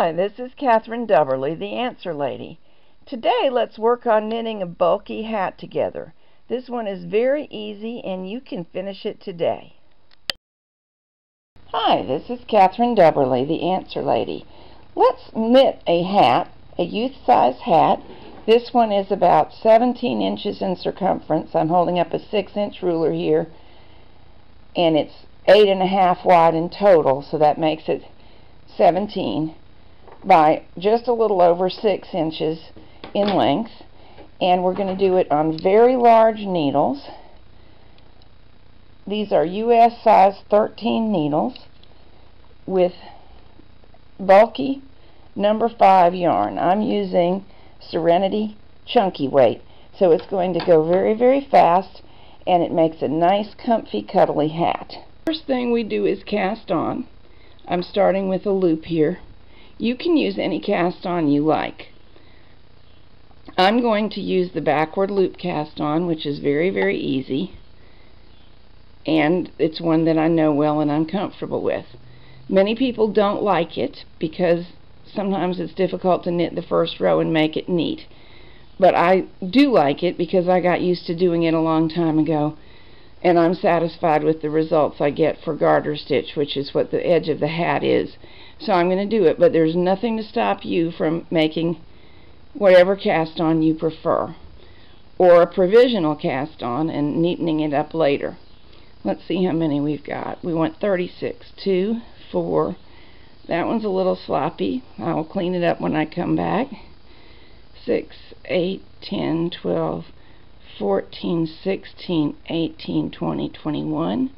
Hi, this is Catherine Dubberly, the Answer Lady. Today let's work on knitting a bulky hat together. This one is very easy and you can finish it today. Hi, this is Catherine Dubberly, the Answer Lady. Let's knit a hat, a youth-size hat. This one is about 17 inches in circumference. I'm holding up a 6-inch ruler here, and it's 8.5 wide in total, so that makes it 17 by just a little over 6 inches in length. And we're going to do it on very large needles. These are US size 13 needles with bulky number 5 yarn. I'm using Serenity Chunky Weight, so it's going to go very, very fast, and it makes a nice, comfy, cuddly hat. First thing we do is cast on. I'm starting with a loop here. You can use any cast on you like. I'm going to use the backward loop cast on, which is very, very easy, and it's one that I know well and I'm comfortable with. Many people don't like it because sometimes it's difficult to knit the first row and make it neat, but I do like it because I got used to doing it a long time ago, and I'm satisfied with the results I get for garter stitch, which is what the edge of the hat is. So I'm going to do it, but there's nothing to stop you from making whatever cast on you prefer, or a provisional cast on and neatening it up later. Let's see how many we've got. We want 36. 2, 4. That one's a little sloppy. I will clean it up when I come back. 6, 8, 10, 12, 14, 16, 18, 20, 21,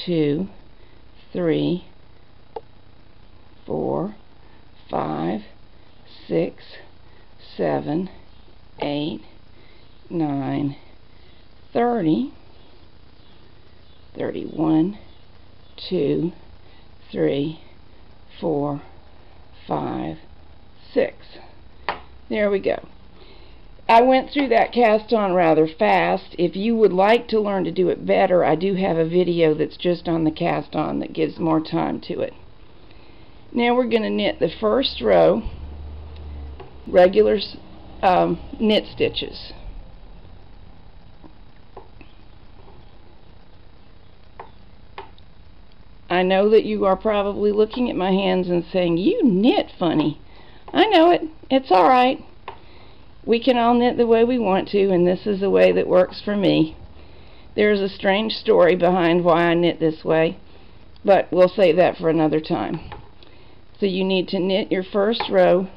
2, 3, 4, 5, 6, 7, 8, 9, 30, 31, 2, 3, 4, 5, 6. There we go. I went through that cast on rather fast. If you would like to learn to do it better, I do have a video that's just on the cast on that gives more time to it. Now we're going to knit the first row regular knit stitches. I know that you are probably looking at my hands and saying, "You knit funny." I know it. It's alright. We can all knit the way we want to, and this is the way that works for me. There's a strange story behind why I knit this way, but we'll save that for another time. So you need to knit your first row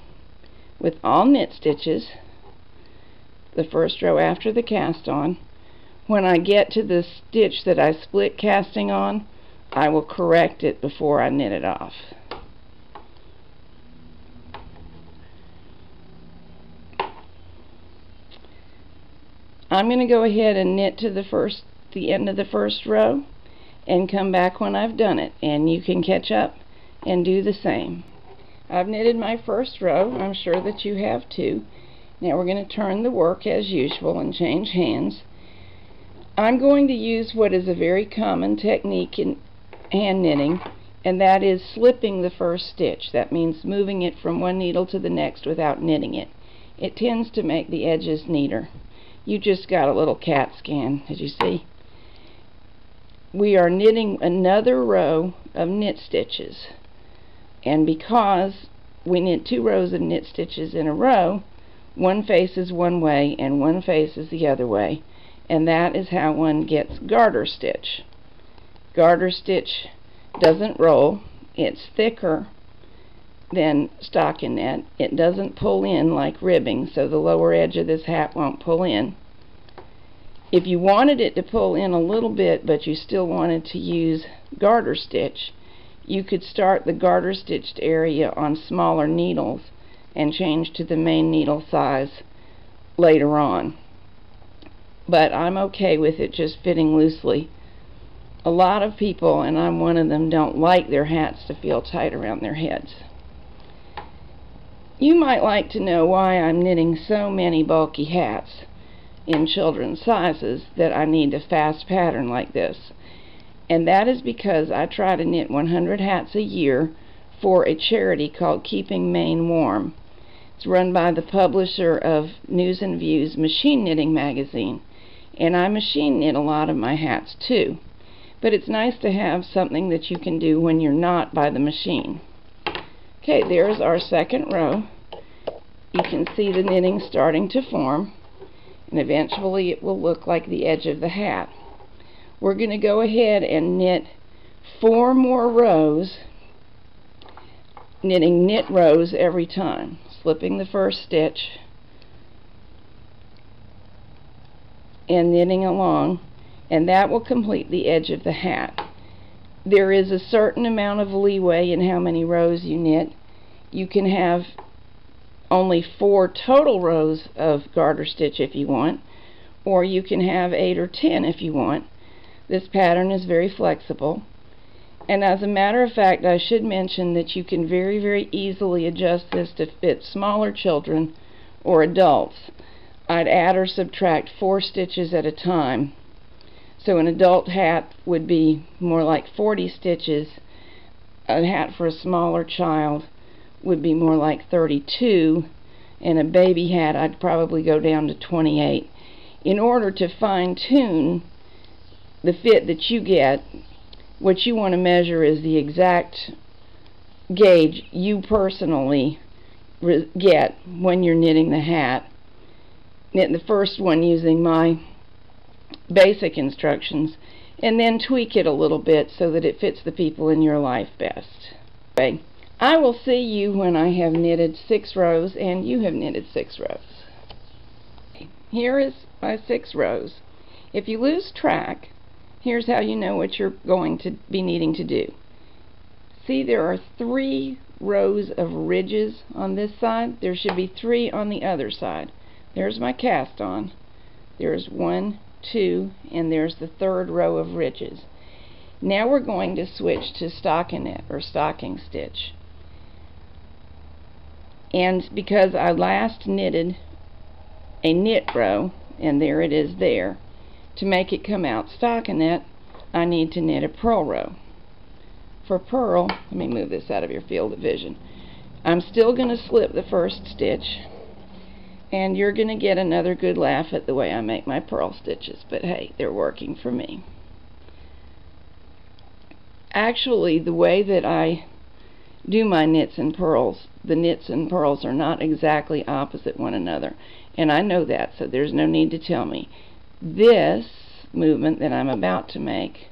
with all knit stitches, the first row after the cast on. When I get to the stitch that I split casting on, I will correct it before I knit it off. I'm going to go ahead and knit to the end of the first row and come back when I've done it, and you can catch up and do the same. I've knitted my first row. I'm sure that you have too. Now we're going to turn the work as usual and change hands. I'm going to use what is a very common technique in hand knitting, and that is slipping the first stitch. That means moving it from one needle to the next without knitting it. It tends to make the edges neater. You just got a little CAT scan, as you see. We are knitting another row of knit stitches, and because we knit 2 rows of knit stitches in a row, one faces one way and one faces the other way, and that is how one gets garter stitch. Garter stitch doesn't roll. It's thicker than stockinette. It doesn't pull in like ribbing, so the lower edge of this hat won't pull in. If you wanted it to pull in a little bit, but you still wanted to use garter stitch, you could start the garter stitched area on smaller needles and change to the main needle size later on. But I'm okay with it just fitting loosely. A lot of people, and I'm one of them, don't like their hats to feel tight around their heads. You might like to know why I'm knitting so many bulky hats in children's sizes that I need a fast pattern like this. And that is because I try to knit 100 hats a year for a charity called Keeping Maine Warm. It's run by the publisher of News and Views Machine Knitting magazine, and I machine knit a lot of my hats too, but it's nice to have something that you can do when you're not by the machine. Okay, there's our second row. You can see the knitting starting to form, and eventually it will look like the edge of the hat. We're going to go ahead and knit 4 more rows, knitting knit rows every time, slipping the first stitch and knitting along, and that will complete the edge of the hat. There is a certain amount of leeway in how many rows you knit. You can have only 4 total rows of garter stitch if you want, or you can have 8 or 10 if you want. This pattern is very flexible, and as a matter of fact, I should mention that you can very easily adjust this to fit smaller children or adults. I'd add or subtract 4 stitches at a time. So an adult hat would be more like 40 stitches. A hat for a smaller child would be more like 32, and a baby hat I'd probably go down to 28. In order to fine-tune the fit that you get, what you want to measure is the exact gauge you personally get when you're knitting the hat. Knit the first one using my basic instructions, and then tweak it a little bit so that it fits the people in your life best. Okay. I will see you when I have knitted 6 rows and you have knitted 6 rows. Here is my 6 rows. If you lose track, here's how you know what you're going to be needing to do. See, there are 3 rows of ridges on this side. There should be 3 on the other side. There's my cast on. There's 1, 2, and there's the 3rd row of ridges. Now we're going to switch to stockinette or stocking stitch. And because I last knitted a knit row, and there it is there, to make it come out stockinette, I need to knit a purl row. For purl, let me move this out of your field of vision. I'm still going to slip the first stitch, and you're going to get another good laugh at the way I make my purl stitches, but hey, they're working for me. Actually, the way that I do my knits and purls, the knits and purls are not exactly opposite one another, and I know that, so there's no need to tell me. This movement that I'm about to make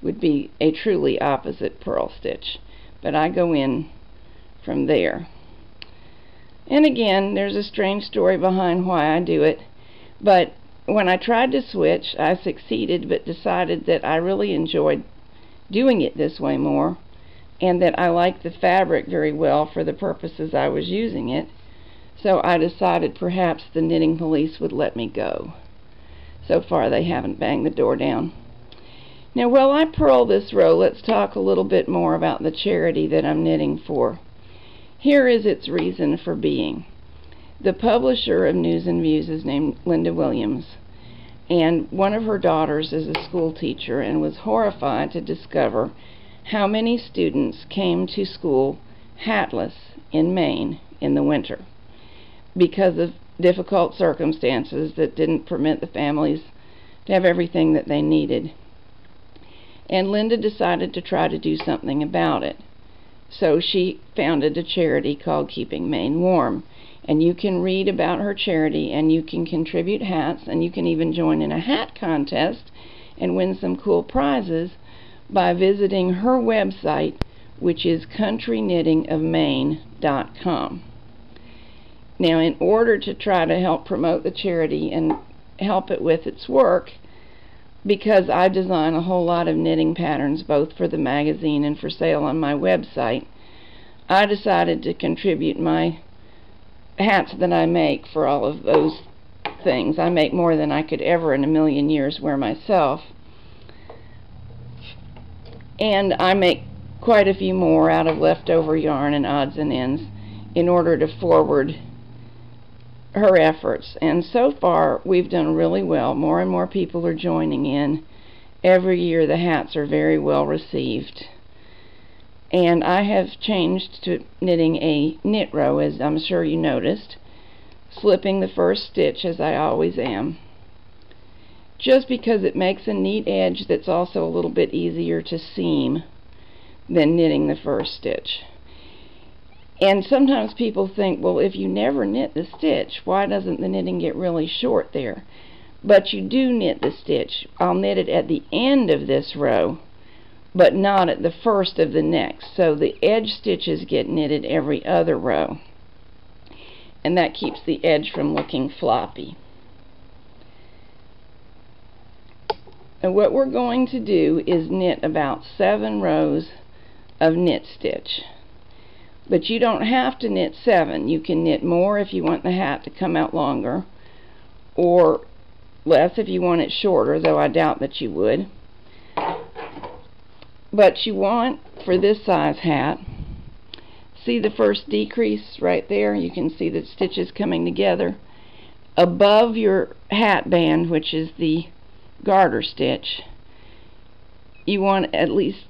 would be a truly opposite purl stitch, but I go in from there. And again, there's a strange story behind why I do it, but when I tried to switch, I succeeded, but decided that I really enjoyed doing it this way more, and that I liked the fabric very well for the purposes I was using it, so I decided perhaps the knitting police would let me go. So far they haven't banged the door down. Now while I purl this row, let's talk a little bit more about the charity that I'm knitting for. Here is its reason for being. The publisher of News and Views is named Linda Williams, and one of her daughters is a school teacher and was horrified to discover how many students came to school hatless in Maine in the winter because of difficult circumstances that didn't permit the families to have everything that they needed. And Linda decided to try to do something about it. So she founded a charity called Keeping Maine Warm. And you can read about her charity, and you can contribute hats, and you can even join in a hat contest and win some cool prizes by visiting her website, which is countryknittingofmaine.com. Now, in order to try to help promote the charity and help it with its work, because I design a whole lot of knitting patterns both for the magazine and for sale on my website, I decided to contribute my hats that I make for all of those things. I make more than I could ever in a million years wear myself. And I make quite a few more out of leftover yarn and odds and ends in order to forward her efforts. And so far we've done really well. More and more people are joining in. Every year the hats are very well received. And I have changed to knitting a knit row, as I'm sure you noticed, slipping the first stitch as I always am, just because it makes a neat edge that's also a little bit easier to seam than knitting the first stitch. And sometimes people think, well, if you never knit the stitch, why doesn't the knitting get really short there? But you do knit the stitch. I'll knit it at the end of this row, but not at the first of the next. So the edge stitches get knitted every other row, and that keeps the edge from looking floppy. And what we're going to do is knit about 7 rows of knit stitch. But you don't have to knit 7. You can knit more if you want the hat to come out longer, or less if you want it shorter, though I doubt that you would. But you want, for this size hat, see the first decrease right there? You can see the stitches coming together. Above your hat band, which is the garter stitch, you want at least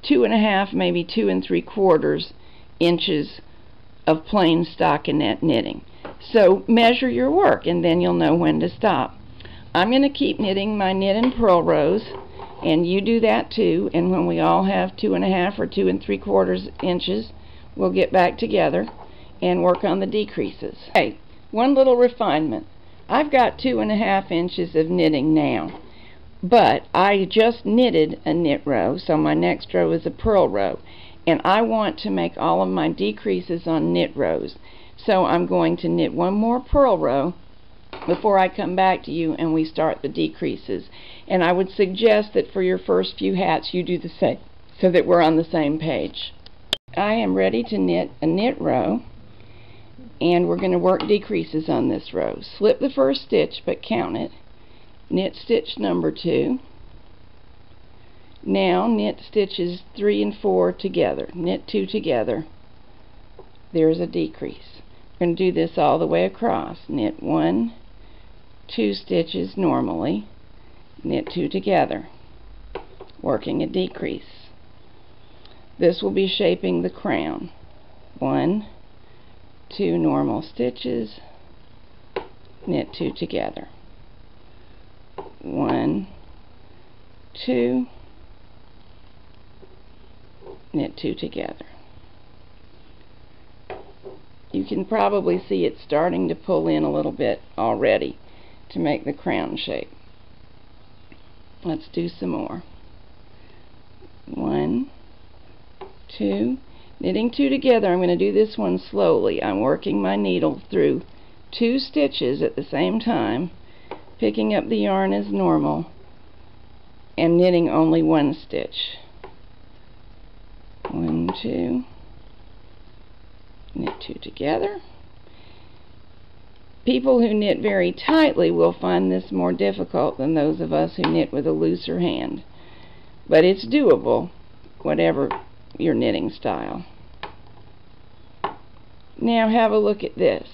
2.5, maybe 2 3/4 inches of plain stockinette knitting. So measure your work, and then you'll know when to stop. I'm going to keep knitting my knit and purl rows, and you do that too, and when we all have 2.5 or 2 3/4 inches, we'll get back together and work on the decreases. Hey, one little refinement. I've got 2.5 inches of knitting now, but I just knitted a knit row, so my next row is a purl row, and I want to make all of my decreases on knit rows. So I'm going to knit one more purl row before I come back to you and we start the decreases. And I would suggest that for your first few hats you do the same, so that we're on the same page. I am ready to knit a knit row, and we're going to work decreases on this row. Slip the first stitch, but count it. Knit stitch number 2. Now knit stitches 3 and 4 together. Knit 2 together. There's a decrease. We're going to do this all the way across. Knit 1, 2 stitches normally. Knit 2 together, working a decrease. This will be shaping the crown. 1, 2 normal stitches, knit 2 together. 1, 2, knit 2 together. You can probably see it starting to pull in a little bit already to make the crown shape. Let's do some more. 1, 2, knitting 2 together. I'm going to do this one slowly. I'm working my needle through 2 stitches at the same time, picking up the yarn as normal, and knitting only 1 stitch. 1, 2, knit 2 together. People who knit very tightly will find this more difficult than those of us who knit with a looser hand. But it's doable, whatever your knitting style. Now have a look at this.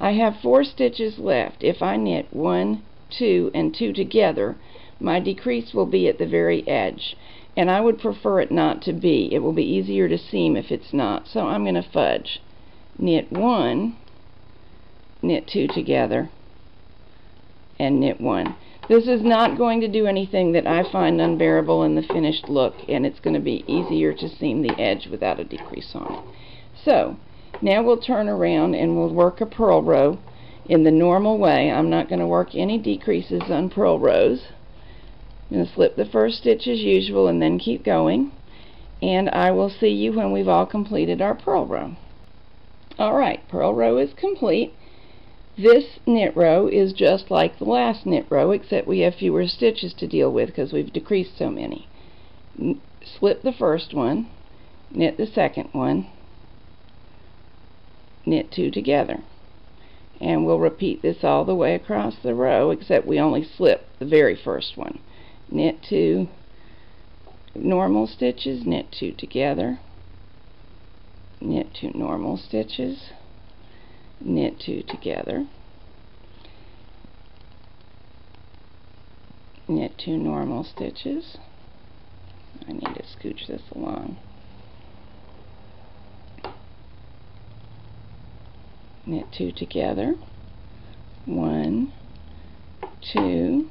I have 4 stitches left. If I knit 1, 2, and 2 together, my decrease will be at the very edge. And I would prefer it not to be. It will be easier to seam if it's not. So I'm going to fudge. Knit 1, knit 2 together, and knit 1. This is not going to do anything that I find unbearable in the finished look, and it's going to be easier to seam the edge without a decrease on it. So now we'll turn around and we'll work a purl row in the normal way. I'm not going to work any decreases on purl rows. I'm going to slip the first stitch as usual and then keep going, and I will see you when we've all completed our purl row. Alright, purl row is complete. This knit row is just like the last knit row, except we have fewer stitches to deal with because we've decreased so many. Slip the first one, knit the second one, knit 2 together. And we'll repeat this all the way across the row, except we only slip the very first one. Knit 2 normal stitches, knit 2 together, knit 2 normal stitches, knit 2 together, knit 2 normal stitches. I need to scooch this along. knit 2 together, 1, 2,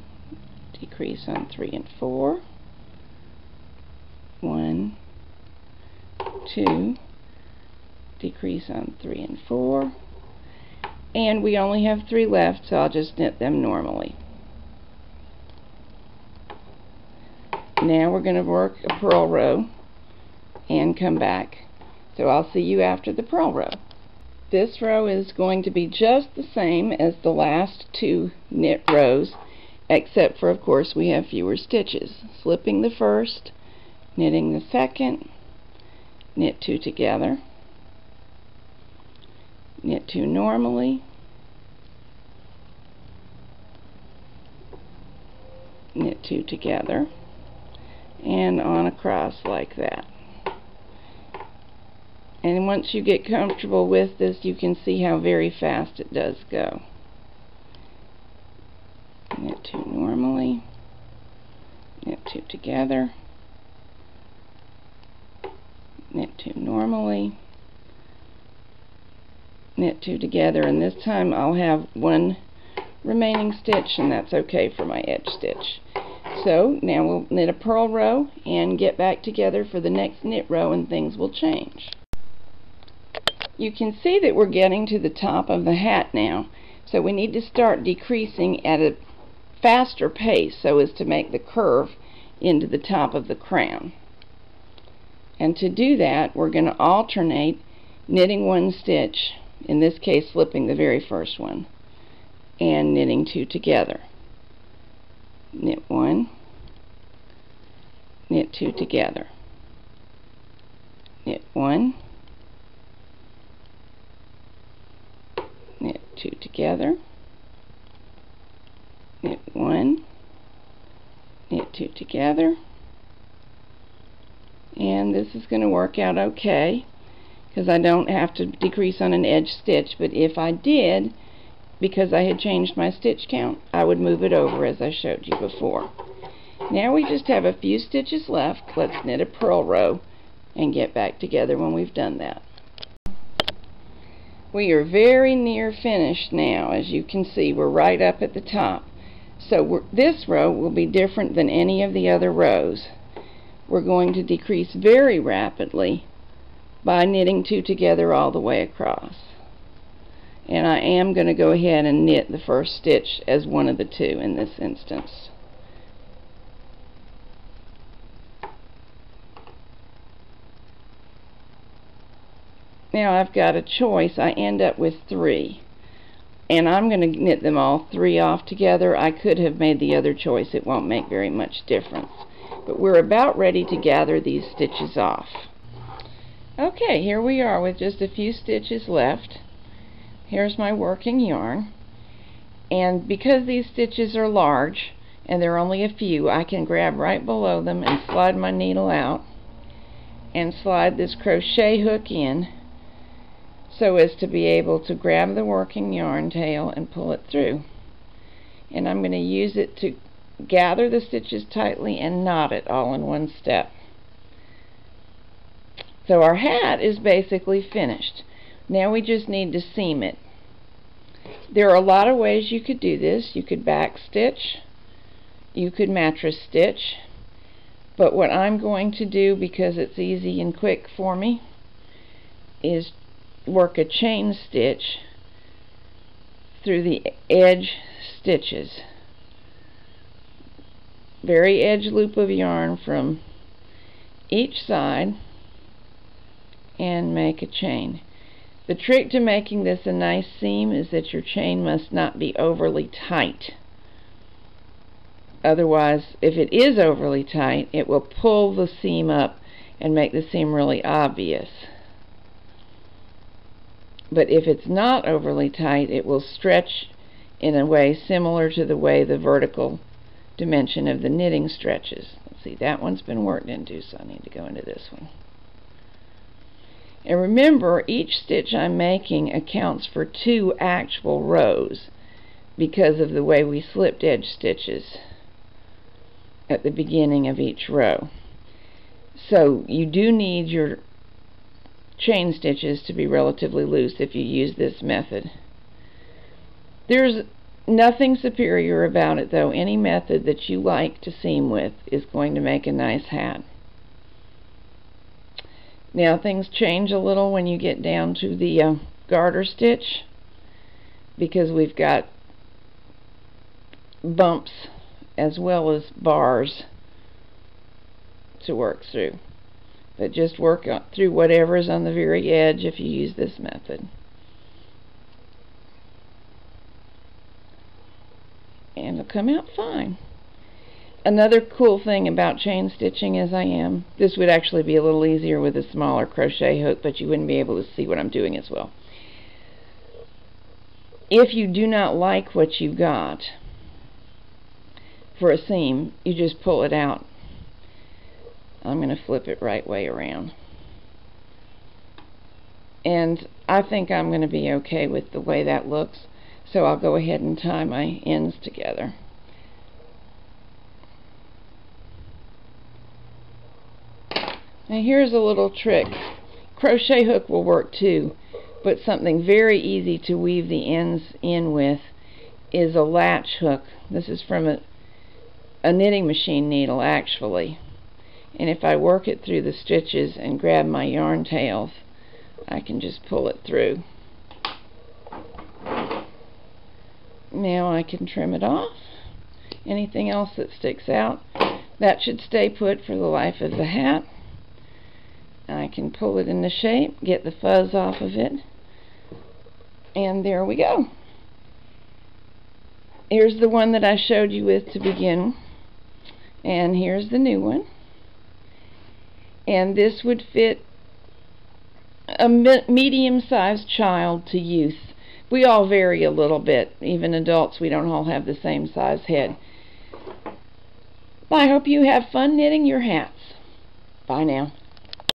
decrease on 3 and 4, 1, 2, decrease on 3 and 4, and we only have 3 left, so I'll just knit them normally. Now we're going to work a purl row and come back. So I'll see you after the purl row. This row is going to be just the same as the last 2 knit rows, except for, of course, we have fewer stitches. Slipping the first, knitting the second, knit 2 together, knit 2 normally, knit 2 together, and on across like that. And once you get comfortable with this, you can see how very fast it does go. Knit 2 normally, knit 2 together, knit 2 normally, knit 2 together, and this time I'll have 1 remaining stitch, and that's okay for my edge stitch. So now we'll knit a purl row and get back together for the next knit row, and things will change. You can see that we're getting to the top of the hat now, so we need to start decreasing at a faster pace so as to make the curve into the top of the crown. And to do that, we're going to alternate knitting 1 stitch, in this case slipping the very first one, and knitting 2 together. Knit 1, knit 2 together, knit 1, knit 2 together, knit 1, knit 2 together, and this is going to work out okay because I don't have to decrease on an edge stitch, but if I did, because I had changed my stitch count, I would move it over as I showed you before. Now we just have a few stitches left. Let's knit a purl row and get back together when we've done that. We are very near finished now. As you can see, we're right up at the top. So this row will be different than any of the other rows. We're going to decrease very rapidly by knitting 2 together all the way across. And I am going to go ahead and knit the first stitch as one of the 2 in this instance. Now I've got a choice. I end up with 3, and I'm going to knit them all 3 off together. I could have made the other choice. It won't make very much difference. But we're about ready to gather these stitches off. Okay, here we are with just a few stitches left. Here's my working yarn, and because these stitches are large and there are only a few, I can grab right below them and slide my needle out and slide this crochet hook in so as to be able to grab the working yarn tail and pull it through. And I'm going to use it to gather the stitches tightly and knot it all in one step. So our hat is basically finished. Now we just need to seam it. There are a lot of ways you could do this. You could back stitch, you could mattress stitch, but what I'm going to do, because it's easy and quick for me, is work a chain stitch through the edge stitches. Very edge loop of yarn from each side and make a chain. The trick to making this a nice seam is that your chain must not be overly tight. Otherwise, if it is overly tight, it will pull the seam up and make the seam really obvious. But if it's not overly tight, it will stretch in a way similar to the way the vertical dimension of the knitting stretches. Let's see, that one's been worked into, so I need to go into this one. And remember, each stitch I'm making accounts for 2 actual rows because of the way we slipped edge stitches at the beginning of each row. So you do need your chain stitches to be relatively loose if you use this method. There's nothing superior about it, though. Any method that you like to seam with is going to make a nice hat. Now things change a little when you get down to the garter stitch, because we've got bumps as well as bars to work through. But just work through whatever is on the very edge if you use this method. And it'll come out fine. Another cool thing about chain stitching as this would actually be a little easier with a smaller crochet hook, but you wouldn't be able to see what I'm doing as well. If you do not like what you got for a seam, you just pull it out. I'm going to flip it right way around. And I think I'm going to be okay with the way that looks, so I'll go ahead and tie my ends together. Now here's a little trick. Crochet hook will work too, but something very easy to weave the ends in with is a latch hook. This is from a knitting machine needle, actually. And if I work it through the stitches and grab my yarn tails, I can just pull it through. Now I can trim it off. Anything else that sticks out, that should stay put for the life of the hat. I can pull it into shape, get the fuzz off of it, and there we go. Here's the one that I showed you with to begin, and here's the new one. And this would fit a medium-sized child to youth. We all vary a little bit. Even adults, we don't all have the same size head. I hope you have fun knitting your hats. Bye now.